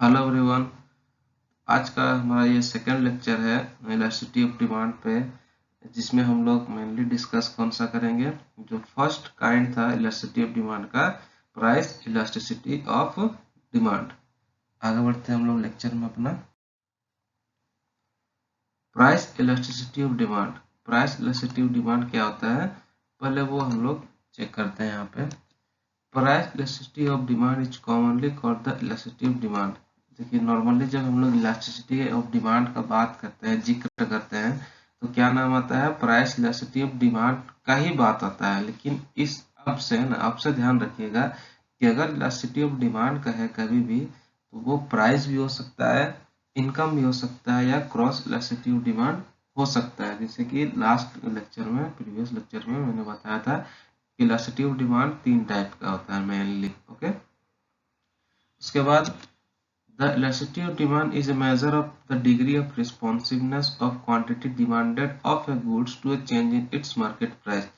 Hello everyone. आज का हमारा ये सेकंड लेक्चर है इलास्टिसिटी ऑफ डिमांड पे, जिसमें हम लोग मेनली डिस्कस कौन सा करेंगे। जो फर्स्ट काइंड था इलास्टिसिटी ऑफ डिमांड का, प्राइस इलास्टिसिटी ऑफ डिमांड। आगे बढ़ते हैं हम लोग लेक्चर में अपना। Price elasticity of demand. Price elasticity of demand क्या होता है, पहले वो हम लोग चेक करते हैं। यहाँ पे price elasticity of demand is commonly called the elasticity of demand. देखिए, नॉर्मली जब हम लोग इलास्टिसिटी ऑफ डिमांड का बात करते हैं, जिक्र करते हैं, तो क्या नाम आता है, प्राइस इलास्टिसिटी ऑफ डिमांड का ही बात आता है। लेकिन इस अब से ना, अब से ध्यान रखिएगा कि अगर इलास्टिसिटी ऑफ डिमांड का है कभी भी, तो वो प्राइस भी हो सकता है, इनकम भी हो सकता है, या क्रॉस इलास्टिसिटी ऑफ डिमांड हो सकता है। जैसे कि लास्ट लेक्चर में, प्रीवियस लेक्चर में मैंने बताया था, इलास्टिसिटी ऑफ डिमांड तीन टाइप का होता है मेनली। ओके, उसके बाद the elasticity of demand is a measure of the degree of responsiveness of quantity demanded of a goods to a change in its market price।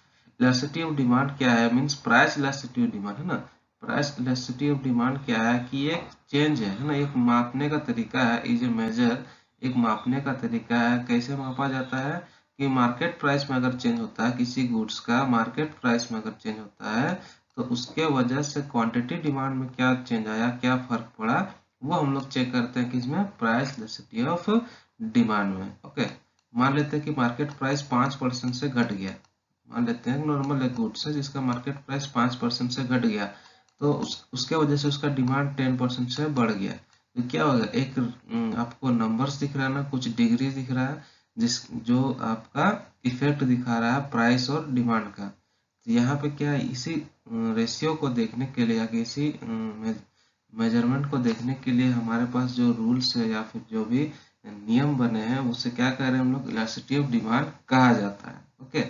Elasticity of demand क्या है, means price elasticity of demand है ना। Price elasticity of demand क्या है कि ये change है ना, एक मापने का तरीका है। इज ए मेजर, एक मापने का तरीका है। कैसे मापा जाता है कि मार्केट प्राइस में अगर चेंज होता है किसी गुड्स का, मार्केट प्राइस में अगर चेंज होता है, तो उसके वजह से क्वांटिटी डिमांड में क्या चेंज आया, क्या फर्क पड़ा, वो हम लोग चेक करते हैं किसमें, प्राइस इलास्टिसिटी ऑफ डिमांड में। ओके, मान लेते हैं कि मार्केट प्राइस 5% से घट गया। मान लेते हैं नॉर्मल एक गुड्स है जिसका मार्केट प्राइस 5% से घट गया, तो उसके वजह से उसका डिमांड 10% से बढ़ गया। तो क्या होगा, एक आपको नंबर्स दिख रहा है ना, कुछ डिग्री दिख रहा है, जिस जो आपका इफेक्ट दिखा रहा है प्राइस और डिमांड का। तो यहाँ पे क्या है, इसी रेशियो को देखने के लिए या इसी मेजरमेंट को देखने के लिए हमारे पास जो रूल्स है या फिर जो भी नियम बने हैं, उससे क्या कह रहे हैं हम लोग, इलास्टिसिटी ऑफ डिमांड कहा जाता है। Okay,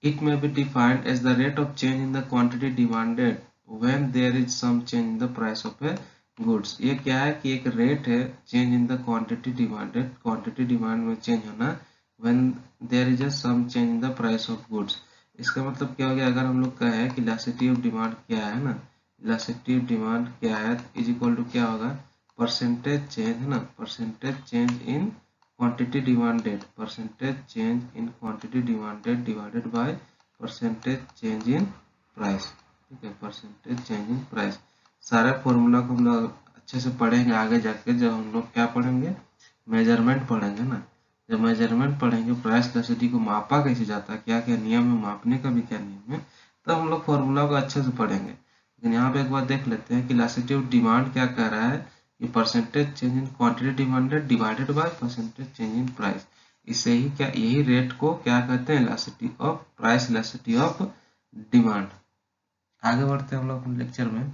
it may be defined as the rate of change in the quantity demanded when there is some change in the price of a goods। ये क्या है कि एक रेट है change in the quantity demanded, quantity demand में change होना, when there is a some change in the price of goods। इसका मतलब क्या हो गया, अगर हम लोग कहें कि इलास्टिसिटी ऑफ डिमांड क्या है ना, इलास्टिसिटी ऑफ डिमांड क्या है, इज इक्वल टू क्या होगा, परसेंटेज चेंज है ना, percentage change in quantity demanded, percentage change in quantity demanded divided by percentage change in price। ठीक है, percentage change in price। सारे फॉर्मूला को हम लोग अच्छे से पढ़ेंगे आगे जाके, जब हम लोग क्या पढ़ेंगे, मेजरमेंट पढ़ेंगे ना। जब मेजरमेंट पढ़ेंगे, प्राइस इलास्टिसिटी को मापा कैसे जाता है, क्या क्या नियम है, मापने का भी क्या नियम है, तब हम लोग फॉर्मूला को अच्छे से पढ़ेंगे। लेकिन यहाँ पे एक बार देख लेते हैं कि इलास्टिसिटी ऑफ डिमांड क्या कह रहा है, ये percentage change in quantity demanded divided by percentage change in price. इसे ही क्या, यही रेट को क्या कहते हैं, elasticity of price elasticity of demand. आगे बढ़ते हैं हम लोग अपने लेक्चर में।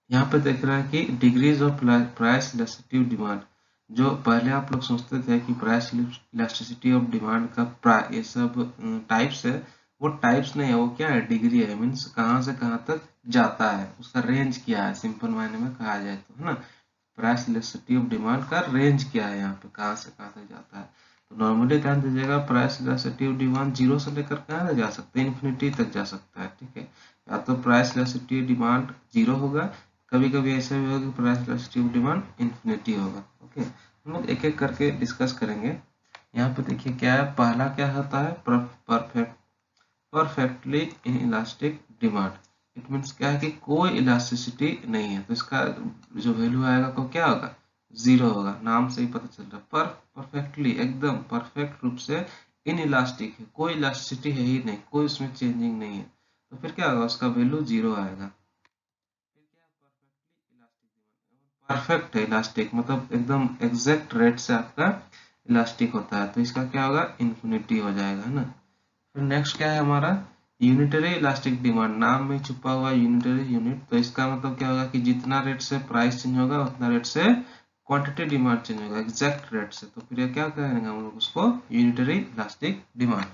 यहाँ पे देख रहे हैं कि degrees of price elasticity of demand. जो पहले आप लोग सोचते थे कि प्राइस इलास्टिसिटी ऑफ डिमांड का ये सब टाइप्स है, वो टाइप्स नहीं है, वो क्या है, डिग्री है। मीन्स कहाँ से कहाँ तक जाता है, उसका रेंज क्या है, सिंपल मायने में कहा जाए तो, है ना। प्राइस इलास्टिसिटी ऑफ डिमांड का रेंज क्या है, यहाँ पे कहाँ से कहाँ तक जाता है। तो नॉर्मली ध्यान दीजिएगा, price elasticity of demand zero से लेकर कहाँ तक जा सकता है, इन्फिनिटी तक जा सकता है। ठीक है, या तो प्राइस इलास्टिसिटी डिमांड जीरो होगा, कभी कभी ऐसा भी होगा कि price elasticity of demand infinity होगा। ओके, हम लोग एक एक करके डिस्कस करेंगे। यहाँ पे देखिए क्या है, पहला क्या होता है, perfectly in elastic demand. It means क्या है कि कोई इलास्टिसिटी नहीं है, तो इसका जो वैल्यू आएगा को क्या होगा, जीरो होगा। नाम से ही पता चल रहा है, पर परफेक्टली एकदम परफेक्ट रूप से इन इलास्टिक है, कोई इलास्टिसिटी है ही नहीं, कोई उसमें चेंजिंग नहीं है, तो फिर क्या होगा, उसका वैल्यू जीरो आएगा। परफेक्ट है इलास्टिक, मतलब एकदम एग्जैक्ट रेट से आपका इलास्टिक होता है, तो इसका क्या होगा, इन्फिनिटी हो जाएगा, है ना। फिर नेक्स्ट क्या है हमारा, यूनिटरी इलास्टिक डिमांड। नाम में छुपा हुआ यूनिटरी, यूनिट, तो इसका मतलब क्या होगा कि जितना रेट से प्राइस चेंज होगा उतना रेट से क्वांटिटी डिमांड चेंज होगा, एग्जैक्ट रेट से, तो फिर ये क्या कहेंगे हम लोग उसको, यूनिटरी इलास्टिक डिमांड।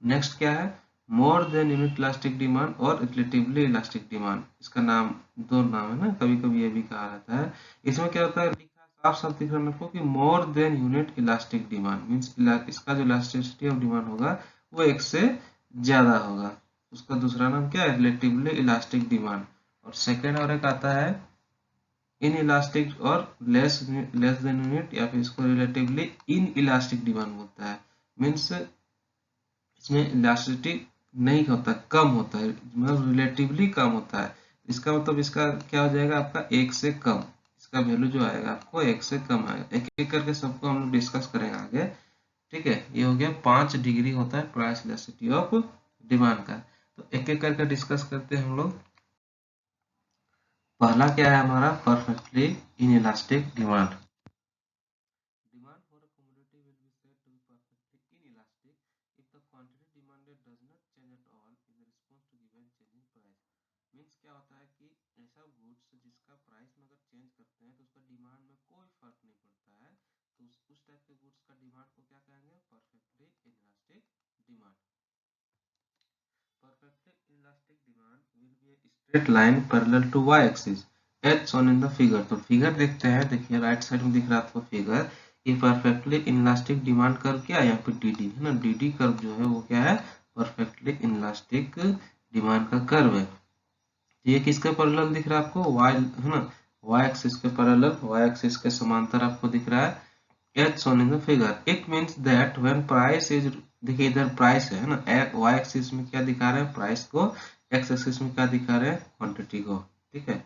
नेक्स्ट क्या है, more than unit elastic demand और रिलेटिवली इलास्टिक डिमांड। इसका नाम, दो नाम है ना, कभी कभी ये भी कहा जाता है। इसमें क्या होता है, लिखा साफ साफ दिख रहा है आपको कि more than unit elastic demand means इसका जो इलास्टिसिटी ऑफ डिमांड होगा वो एक से ज्यादा होगा। उसका दूसरा नाम क्या है, रिलेटिवली इलास्टिक डिमांड। और सेकेंड और एक आता है इन इलास्टिक और लेस देन यूनिट, या फिर इसको रिलेटिवली इन इलास्टिक डिमांड बोलता है। मीन्स इसमें इलास्टिसिटी नहीं होता, कम होता है, मतलब रिलेटिवली कम होता है। इसका मतलब इसका क्या हो जाएगा आपका एक से कम, इसका वैल्यू जो आएगा आपको एक से कम आएगा। एक एक करके सबको हम लोग डिस्कस करेंगे आगे। ठीक है, ये हो गया 5 डिग्री होता है प्राइस इलास्टिसिटी ऑफ डिमांड का। तो एक एक करके डिस्कस करते हैं हम लोग। पहला क्या है हमारा, perfectly inelastic demand. Demand for a commodity will be said to be perfectly inelastic if the quantity demanded does not change at all in response to given changing price. Means क्या होता है कि ऐसा गुड्स जिसका price में अगर change करते हैं तो उसका डिमांड में कोई फर्क नहीं पड़ता है, तो उस टाइप के गुड्स का डिमांड को क्या कहेंगे, perfectly inelastic demand. Perfectly inelastic demand will be a straight line parallel to y-axis as shown in the figure। तो फिगर देखते हैं, देखिए राइट साइड में दिख रहा है आपको फिगर। ये परफेक्टली इनइलास्टिक डिमांड कर्व क्या है, यहाँ पे डी है ना, डी कर्व जो है वो क्या है, परफेक्टली इनइलास्टिक डिमांड का कर्व है। ये किसके पैरेलल दिख रहा है आपको, y है ना, y एक्सिस के पैरेलल, y एक्सिस के समांतर आपको दिख रहा है as shown in the figure। It means that when price is, देखिए इधर प्राइस है ना, y एक्सिस में क्या दिखा रहे हैं, प्राइस को, x एक्सिस में क्या दिखा रहे हैं, क्वांटिटी को। ठीक है, तो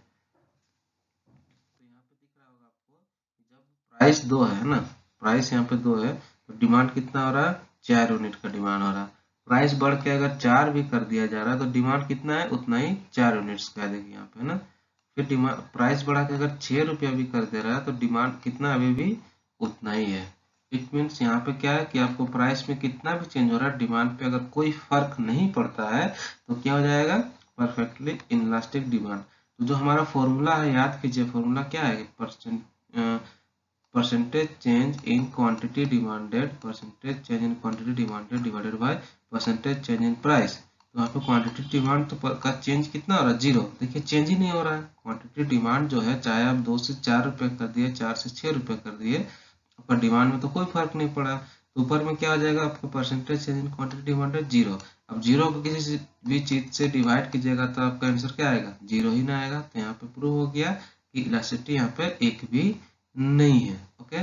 यहाँ पे दिख रहा होगा आपको, जब प्राइस 2 है ना, प्राइस यहाँ पे 2 है तो डिमांड कितना हो रहा है, 4 यूनिट का डिमांड हो रहा है। प्राइस बढ़ के अगर 4 भी कर दिया जा रहा है तो डिमांड कितना है, उतना ही 4 यूनिट्स का है, देखिए यहाँ पे ना। फिर डिमांड प्राइस बढ़ा के अगर 6 रुपया भी कर दे रहा है तो डिमांड कितना अभी भी उतना ही है। इट मीन्स यहाँ पे क्या है कि आपको प्राइस में कितना भी चेंज हो रहा है, डिमांड पे अगर कोई फर्क नहीं पड़ता है तो क्या हो जाएगा, परफेक्टली इनइलास्टिक डिमांड। तो जो हमारा फॉर्मूला है, याद कीजिए फॉर्मूला क्या है, percentage change in quantity demanded, percentage change in quantity demanded divided by percentage change in price. तो यहाँ पे क्वांटिटी डिमांड तो का चेंज कितना हो रहा है, 0। देखिए चेंज ही नहीं हो रहा है, क्वांटिटी डिमांड जो है, चाहे आप 2 से 4 रुपए कर दिए, 4 से 6 रुपए कर दिए, आपका डिमांड में तो कोई फर्क नहीं पड़ा। तो ऊपर में क्या हो जाएगा आपका, percentage change in quantity demand है 0। अब 0 को किसी भी चीज से डिवाइड कीजिएगा तो आपका आंसर क्या आएगा, 0 ही ना आएगा। तो यहाँ पे प्रूव हो गया कि इलास्टिसिटी यहाँ पे एक भी नहीं है। ओके,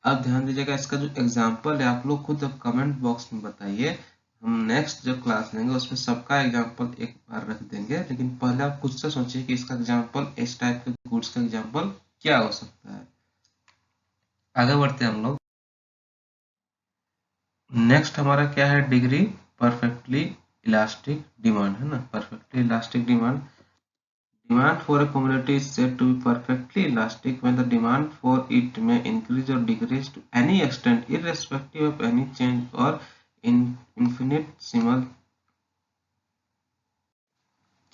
अब ध्यान दीजिएगा, इसका जो एग्जाम्पल है आप लोग खुद अब कमेंट बॉक्स में बताइए। हम नेक्स्ट जो क्लास लेंगे उसमें सबका एग्जाम्पल एक बार रख देंगे, लेकिन पहले आप खुद से सोचिए कि इसका एग्जाम्पल, इस टाइप के गुड्स का एग्जाम्पल क्या हो सकता है। आगे बढ़ते हैं हम लोग। नेक्स्ट हमारा क्या है, डिग्री परफेक्टली इलास्टिक डिमांड है ना, perfectly elastic demand. Demand for a commodity is said to be perfectly elastic when the demand for it may increase or decrease to any extent irrespective of any change or infinitesimal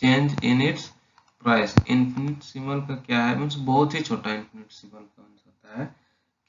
change in its price। infinitesimal का क्या है, means बहुत ही छोटा infinitesimal का means होता है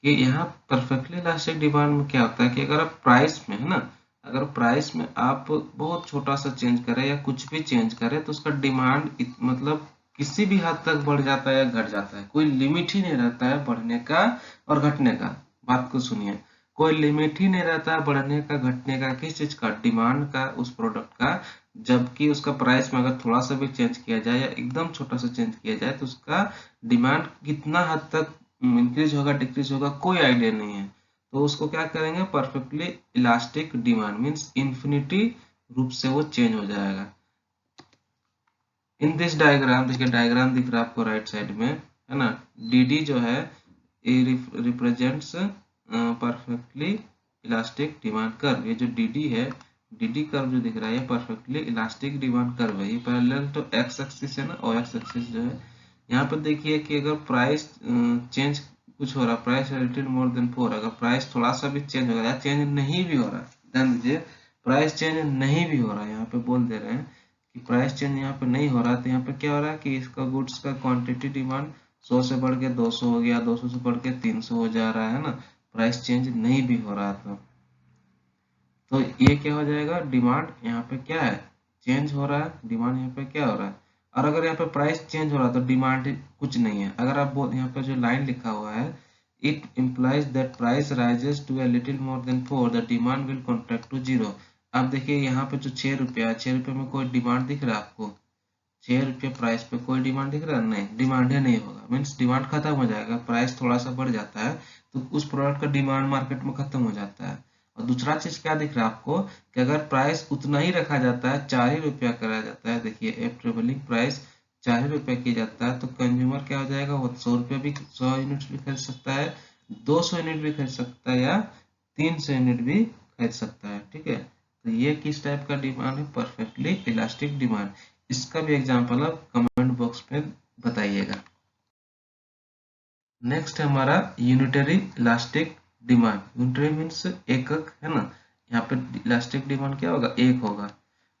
कि यहाँ परफेक्टली इलास्टिक डिमांड में क्या होता है कि अगर आप प्राइस में है ना, अगर प्राइस में आप बहुत छोटा सा चेंज करें या कुछ भी चेंज करें तो उसका डिमांड मतलब किसी भी हद तक बढ़ जाता है या घट जाता है, कोई लिमिट ही नहीं रहता है बढ़ने का और घटने का। बात को सुनिए, कोई लिमिट ही नहीं रहता है बढ़ने का घटने का, किस चीज का, डिमांड का, उस प्रोडक्ट का। जबकि उसका प्राइस में अगर थोड़ा सा भी चेंज किया जाए या एकदम छोटा सा चेंज किया जाए तो उसका डिमांड कितना हद तक इंक्रीज होगा डिक्रीज होगा कोई आइडिया नहीं है। तो उसको क्या करेंगे, perfectly elastic demand means infinity रूप से वो चेंज हो जाएगा। इन दिस डायग्राम, देखिए डायग्राम दिख रहा है आपको राइट साइड में है ना, डी जो है ये represents perfectly elastic demand curve. ये जो डी है, डी कर्व जो दिख रहा है ये परफेक्टली इलास्टिक डिमांड कर्व है। ये पैरेलल तो एक्स एक्सिस है ना, और एक्स एक्सिस जो है, यहाँ पर देखिए कि अगर प्राइस चेंज कुछ हो रहा, प्राइस लिटिल मोर देन 4, अगर प्राइस थोड़ा सा भी चेंज हो रहा है, चेंज नहीं भी हो रहा है, ध्यान दीजिए प्राइस चेंज नहीं भी हो रहा है, यहाँ पे बोल दे रहे हैं कि प्राइस चेंज यहाँ पे नहीं हो रहा, तो यहाँ पे क्या हो रहा है कि इसका गुड्स का क्वांटिटी डिमांड 100 से बढ़ के 200 हो गया, 200 से बढ़ के 300 हो जा रहा है ना, प्राइस चेंज नहीं भी हो रहा था। तो ये क्या हो जाएगा, डिमांड यहाँ पे क्या है, चेंज हो रहा है, डिमांड यहाँ पे क्या हो रहा है। और अगर यहाँ पे प्राइस चेंज हो रहा है तो डिमांड कुछ नहीं है। अगर आप यहाँ पे जो लाइन लिखा हुआ है, it implies that price rises to a little more than 4 the demand will contract to 0। अब देखिए यहाँ पे जो 6 रुपया है, 6 रुपये में कोई डिमांड दिख रहा है आपको, 6 रुपये प्राइस पे कोई डिमांड दिख रहा है? नहीं, डिमांड ही नहीं होगा, मीन्स डिमांड खत्म हो जाएगा। प्राइस थोड़ा सा बढ़ जाता है तो उस प्रोडक्ट का डिमांड मार्केट में खत्म हो जाता है। और दूसरा चीज क्या दिख रहा है आपको कि अगर प्राइस उतना ही रखा जाता है, 4 ही रुपया करा जाता है, देखिए एफ ट्रिपलिंग प्राइस 4 ही रुपया किया जाता है, तो कंज्यूमर क्या हो जाएगा, वो 100 रुपये भी 100 यूनिट भी खरीद सकता है, 200 यूनिट भी खरीद सकता है, या 300 यूनिट भी खरीद सकता है। ठीक है, तो ये किस टाइप का डिमांड है? Perfectly elastic demand. इसका भी एग्जांपल आप कमेंट बॉक्स में बताइएगा। नेक्स्ट है हमारा unitary elastic demand. Unitary means एकक है ना, यहाँ पे इलास्टिक डिमांड क्या होगा? एक होगा।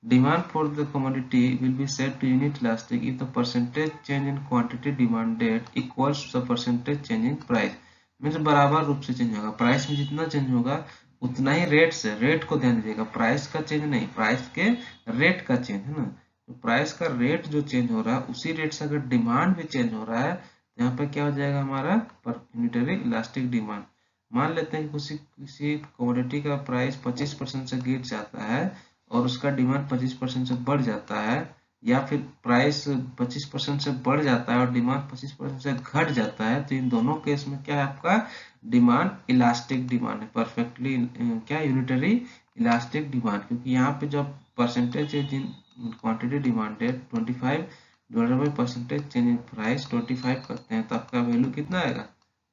Demand for the commodity will be set to unit elastic if the percentage change in quantity demanded equals to the percentage change in price. Means बराबर रूप से चेंज होगा, प्राइस में जितना चेंज होगा उतना ही रेट से, रेट को ध्यान दीजिएगा, प्राइस का चेंज नहीं, प्राइस के रेट का चेंज है ना। तो प्राइस का रेट जो चेंज हो रहा है उसी रेट से अगर डिमांड भी चेंज हो रहा है तो यहाँ पे क्या हो जाएगा हमारा? पर यूनिटरी इलास्टिक डिमांड। मान लेते हैं कि किसी किसी कमोडिटी का प्राइस 25% से गिर जाता है और उसका डिमांड 25% से बढ़ जाता है, या फिर प्राइस 25% से बढ़ जाता है और डिमांड 25% से घट जाता है, तो इन दोनों केस में क्या है आपका? डिमांड इलास्टिक डिमांड है, परफेक्टली क्या यूनिटरी इलास्टिक डिमांड। क्योंकि यहाँ पे जब percentage change in quantity demanded 25 divided by percentage change in price 25 करते हैं तो आपका वैल्यू कितना आएगा?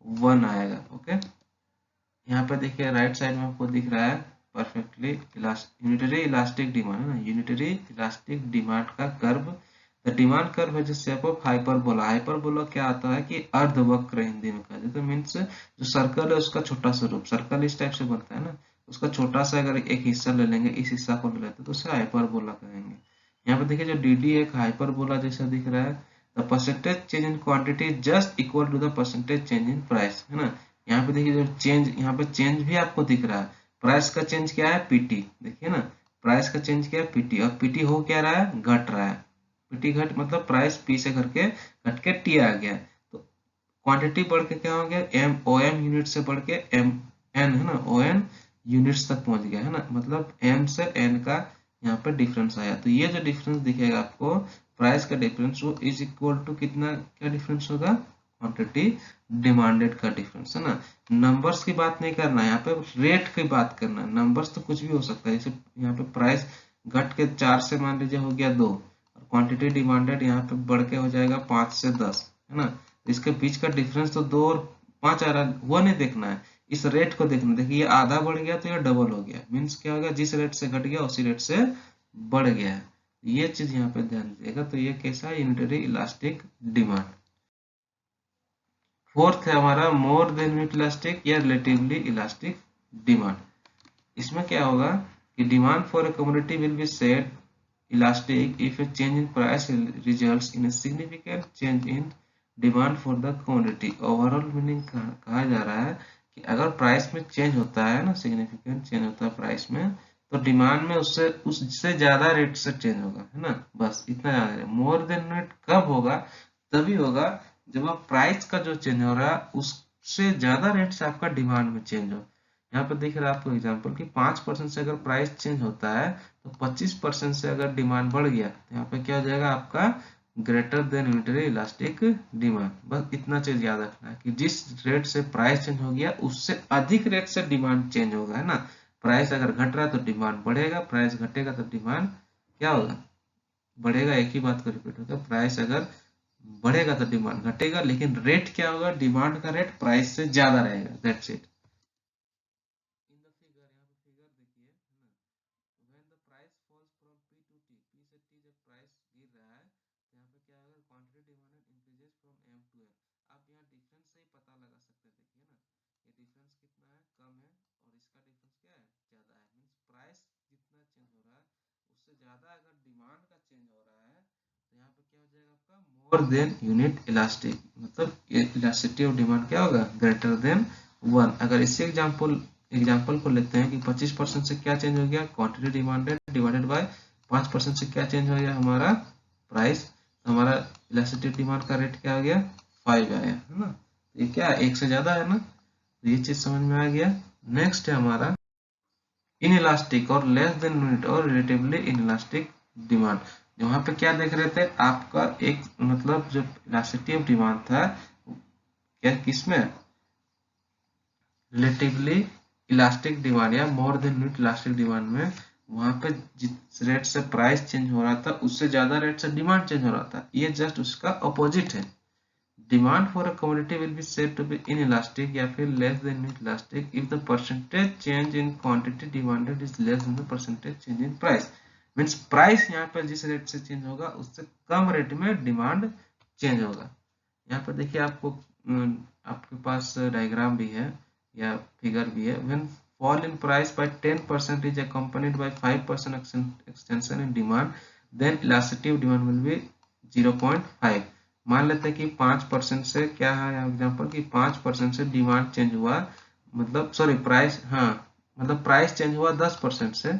1 आएगा। ओके, यहाँ पे देखिए राइट साइड में आपको दिख रहा है परफेक्टली यूनिटरी इलास्टिक डिमांड है ना, यूनिटरी इलास्टिक डिमांड का कर्व। द डिमांड कर्व है जिस शेप ऑफ हाइपरबोला। हाइपरबोला क्या आता है कि अर्धवक्र हिंदी में कहते हैं, तो मीन्स जो सर्कल है उसका छोटा सा रूप, सर्कल इस टाइप से बनता है ना, उसका छोटा सा अगर एक हिस्सा ले लेंगे, इस हिस्सा को ले लेते हैं तो उसे हाइपरबोला कहेंगे। यहाँ पे देखिए जो डी डी एक हाइपरबोला जैसा दिख रहा है। The percentage change in quantity just equal to the percentage change in price है ना। यहाँ पे देखिए जो चेंज, यहाँ पे चेंज भी आपको दिख रहा है। प्राइस का चेंज क्या है? पीटी, देखिए ना, प्राइस का चेंज क्या है? पीटी, और पीटी हो क्या रहा है? घट रहा है। पीटी घट मतलब प्राइस पी से करके घट के टी आ गया, तो क्वांटिटी बढ़ के क्या हो गया? एम, ओ एम यूनिट से बढ़ के एम एन है ना, ओ एन यूनिट्स तक पहुंच गया है ना, मतलब एम से एन का यहाँ पे डिफरेंस आया। तो ये जो डिफरेंस दिखेगा आपको प्राइस का डिफरेंस, वो इज इक्वल टू कितना, क्या डिफरेंस होगा? क्वांटिटी डिमांडेड का डिफरेंस है ना। नंबर्स की बात नहीं करना है यहाँ पे, रेट की बात करना है। नंबर्स तो कुछ भी हो सकता है, जैसे यहाँ पे प्राइस घट के 4 से मान लीजिए हो गया 2, और क्वांटिटी डिमांडेड यहाँ पे बढ़ के हो जाएगा 5 से 10 है ना। इसके बीच का डिफरेंस तो 2 और 5 आ रहा है, वो नहीं देखना है, इस रेट को देखना। देखिए ये आधा बढ़ गया तो ये डबल हो गया, मीन्स क्या हो गया? जिस रेट से घट गया उसी रेट से बढ़ गया है। ये चीज यहाँ पे ध्यान दीजिएगा। तो ये कैसा है? Unitary elastic demand. फोर्थ है हमारा मोर देन यूनिट इलास्टिक या रिलेटिवली इलास्टिक डिमांड। इसमें क्या होगा कि demand for a commodity will be set elastic if A change in price results in a significant change in demand for the commodity. Overall meaning कहा जा रहा है कि अगर प्राइस में चेंज होता है ना, सिग्निफिकेंट चेंज होता है प्राइस में, तो डिमांड में उससे ज्यादा रेट से चेंज होगा है ना। बस इतना याद है। मोर देन यूनिट कब होगा? तभी होगा जब आप प्राइस का जो चेंज हो रहा है उससे ज्यादा रेट से आपका डिमांड में चेंज हो। यहाँ पर दिख रहा है आपको एग्जांपल कि 5% से अगर प्राइस चेंज होता है तो 25% से अगर डिमांड बढ़ गया तो यहाँ पे क्या हो जाएगा आपका? Greater than unitary elastic demand. बस इतना चीज याद रखना है कि जिस रेट से प्राइस चेंज हो गया उससे अधिक रेट से डिमांड चेंज होगा है ना। प्राइस अगर घट रहा है तो डिमांड बढ़ेगा, प्राइस घटेगा तो डिमांड क्या होगा? बढ़ेगा। एक ही बात को रिपीट होगा, प्राइस अगर बढ़ेगा तो डिमांड घटेगा, लेकिन रेट क्या होगा? डिमांड का रेट प्राइस से ज्यादा रहेगा। That's it. In the figure, यहाँ पे फिगर देखिए है ना, when the price falls from P to T, P से टी जब प्राइस गिर रहा है तो यहाँ पे क्या होगा? Quantity demand increases from M to N. आप यहाँ डिफरेंस से ही पता लगा सकते हैं, देखिए ना, ये डिफरेंस कितना है? कम है, और इसका डिफरेंस क्या है? ज्यादा है। मीन्स प्राइस जितना चेंज हो रहा है उससे ज्यादा अगर डिमांड का चेंज हो रहा है तो यहाँ पे क्या हो जाएगा आपका? मोर देन यूनिट इलास्टिक, मतलब इलास्टिसिटी ऑफ डिमांड क्या होगा? Greater than 1। अगर इसी एग्जाम्पल को लेते हैं कि 25% से क्या चेंज हो गया? क्वांटिटी डिमांडेड डिवाइडेड बाय 5% से क्या चेंज हो गया? हमारा प्राइस। हमारा इलास्टिसिटी डिमांड का रेट क्या आ गया? 5 आया है ना। ये क्या है? 1 से ज्यादा है ना। तो ये चीज समझ में आ गया। नेक्स्ट है हमारा इनइलास्टिक और लेस देन यूनिट और रिलेटिवली इनइलास्टिक डिमांड। वहां पे क्या देख रहे थे, आपका एक मतलब जो इलास्टिसिटी ऑफ डिमांड था क्या किसमें, रिलेटिवली इलास्टिक डिमांड या more than unit elastic demand में, वहां पे जिस रेट से प्राइस चेंज हो रहा था उससे ज्यादा रेट से डिमांड चेंज हो रहा था। ये जस्ट उसका अपोजिट है। Demand for a commodity will be said to be inelastic या फिर less than unit elastic if the percentage change in quantity demanded is less than the percentage change in price. Means price यहाँ पर जिस rate से change होगा उससे कम rate में डिमांड चेंज होगा। यहाँ पर देखिए आपको आपके पास डायग्राम भी है या फिगर भी है। When fall in price by 10% is accompanied by 5% extension in demand, then elasticity of demand will be 0.5। मान लेते हैं कि 5% से क्या है एग्जांपल कि 5% से डिमांड चेंज हुआ, मतलब सॉरी प्राइस, हाँ मतलब प्राइस चेंज हुआ 10% से,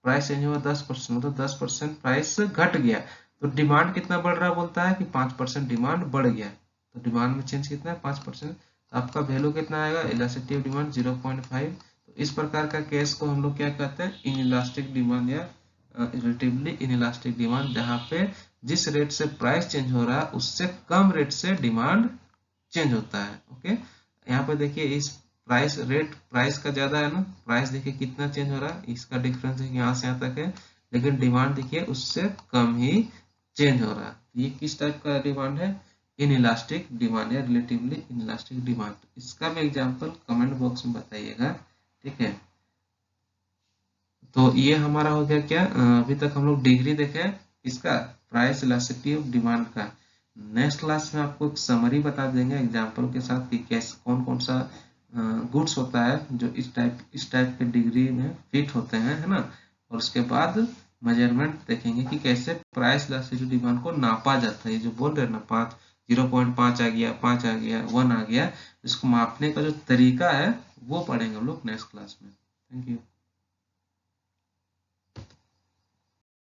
प्राइस चेंज हुआ 10%, मतलब 10% प्राइस घट गया, तो डिमांड कितना बढ़ रहा बोलता है कि 5% डिमांड बढ़ गया। तो डिमांड में चेंज कितना है 5%, तो आपका वैल्यू कितना आएगा, इलास्टिसिटी ऑफ डिमांड 0.5। तो इस प्रकार का केस को हम लोग क्या कहते हैं, इनइलास्टिक डिमांड या रिलेटिवली इनइलास्टिक डिमांड, जहां पे जिस रेट से प्राइस चेंज हो रहा है उससे कम रेट से डिमांड चेंज होता है। ओके, यहाँ पे देखिए इस प्राइस रेट प्राइस का ज्यादा है ना, प्राइस देखिए कितना चेंज हो रहा है, इसका डिफरेंस है यहाँ से यहाँ तक है, लेकिन डिमांड देखिए उससे कम ही चेंज हो रहा है। ये किस टाइप का डिमांड है, इनइलास्टिक डिमांड या रिलेटिवली इनइलास्टिक डिमांड। इसका भी एग्जांपल कमेंट बॉक्स में बताइएगा, ठीक है। तो ये हमारा हो गया क्या, अभी तक हम लोग डिग्री देखे इसका प्राइस इलास्टिसिटी ऑफ डिमांड का। नेक्स्ट क्लास में आपको एक समरी बता देंगे एग्जांपल के साथ कि कैसे कौन कौन सा गुड्स होता है जो इस टाइप के डिग्री में फिट होते हैं, है ना। और उसके बाद मेजरमेंट देखेंगे कि कैसे प्राइस इलास्टिसिटी डिमांड को नापा जाता है। ये जो बोल रहे हैं ना 0.5 आ गया, 5 आ गया, 1 आ गया, इसको मापने का जो तरीका है वो पढ़ेंगे हम लोग नेक्स्ट क्लास में। Thank you.